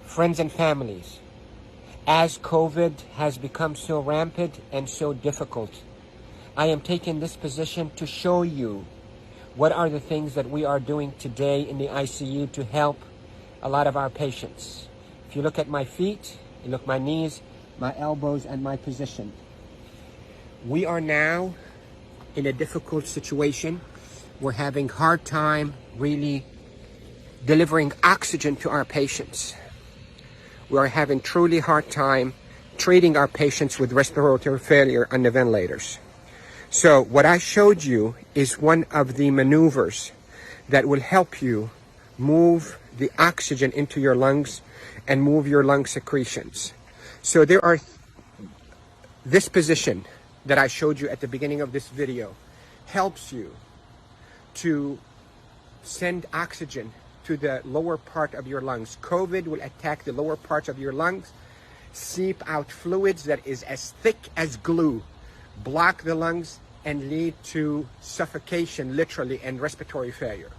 Friends and families, as COVID has become so rampant and so difficult, I am taking this position to show you what are the things that we are doing today in the ICU to help a lot of our patients. If you look at my feet, you look at my knees, my elbows, and my position. We are now in a difficult situation. We're having hard time really delivering oxygen to our patients. We are having truly hard time treating our patients with respiratory failure on the ventilators. So what I showed you is one of the maneuvers that will help you move the oxygen into your lungs and move your lung secretions. So there are this position that I showed you at the beginning of this video helps you to send oxygen to the lower part of your lungs. COVID will attack the lower parts of your lungs, seep out fluids that is as thick as glue, block the lungs, and lead to suffocation, literally, and respiratory failure.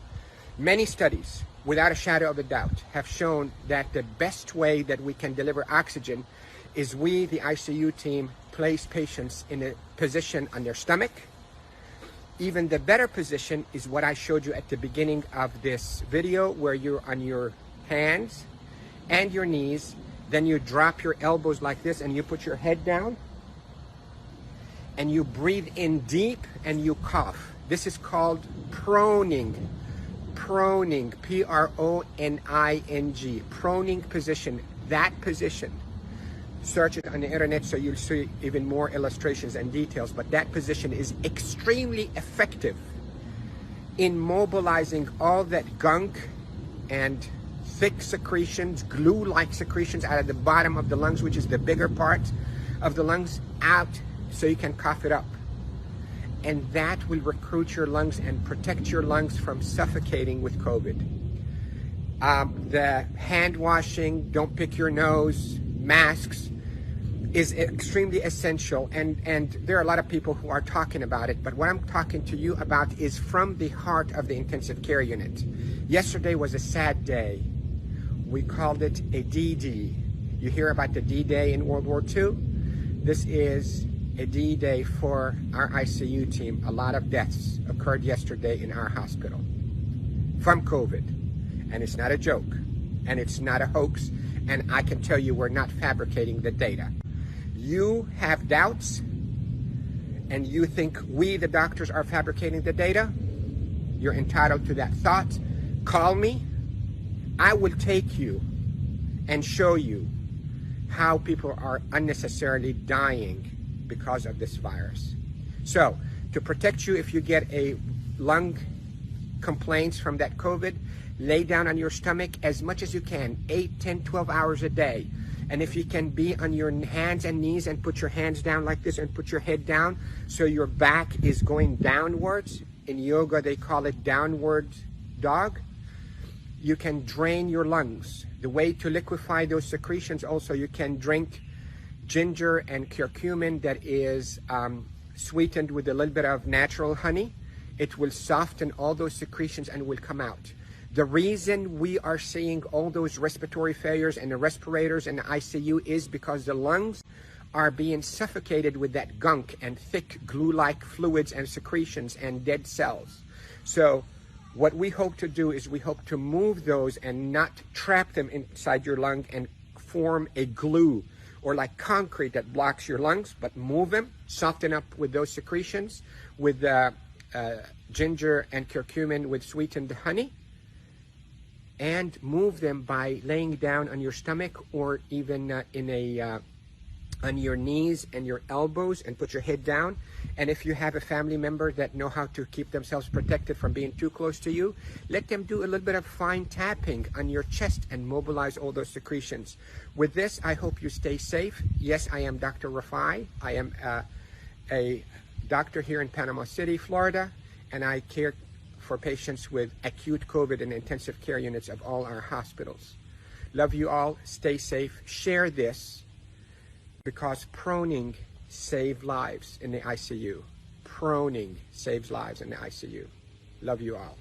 Many studies, without a shadow of a doubt, have shown that the best way that we can deliver oxygen is we, the ICU team, place patients in a position on their stomach. Even the better position is what I showed you at the beginning of this video, where you're on your hands and your knees, then you drop your elbows like this and you put your head down and you breathe in deep and you cough. This is called proning. Proning, P-R-O-N-I-N-G, proning position. That position, search it on the internet so you'll see even more illustrations and details, but that position is extremely effective in mobilizing all that gunk and thick secretions, glue-like secretions out of the bottom of the lungs, which is the bigger part of the lungs, out so you can cough it up. And that will recruit your lungs and protect your lungs from suffocating with COVID. The hand washing, don't pick your nose, masks is extremely essential. And there are a lot of people who are talking about it, but what I'm talking to you about is from the heart of the intensive care unit. Yesterday was a sad day. We called it a D-Day. You hear about the D-Day in World War II? This is a D-Day for our ICU team. A lot of deaths occurred yesterday in our hospital from COVID. And it's not a joke, and it's not a hoax, and I can tell you we're not fabricating the data. You have doubts, and you think we, the doctors, are fabricating the data. You're entitled to that thought. Call me. I will take you and show you how people are unnecessarily dying because of this virus. So, to protect you if you get a lung complaints from that COVID, lay down on your stomach as much as you can, 8, 10, 12 hours a day. And if you can be on your hands and knees and put your hands down like this and put your head down so your back is going downwards. In yoga, they call it downward dog. You can drain your lungs. The way to liquefy those secretions also, you can drink ginger and curcumin that is sweetened with a little bit of natural honey. It will soften all those secretions and will come out. The reason we are seeing all those respiratory failures and the respirators and the ICU is because the lungs are being suffocated with that gunk and thick glue-like fluids and secretions and dead cells. So what we hope to do is we hope to move those and not trap them inside your lung and form a glue or like concrete that blocks your lungs, but move them, soften up with those secretions with ginger and curcumin with sweetened honey, and move them by laying down on your stomach or even on your knees and your elbows and put your head down. And if you have a family member that know how to keep themselves protected from being too close to you, let them do a little bit of fine tapping on your chest and mobilize all those secretions. With this, I hope you stay safe. Yes, I am Dr. Rafai. I am a doctor here in Panama City, Florida, and I care for patients with acute COVID in intensive care units of all our hospitals. Love you all. Stay safe. Share this, because proning saves lives in the ICU. proning saves lives in the ICU. Love you all.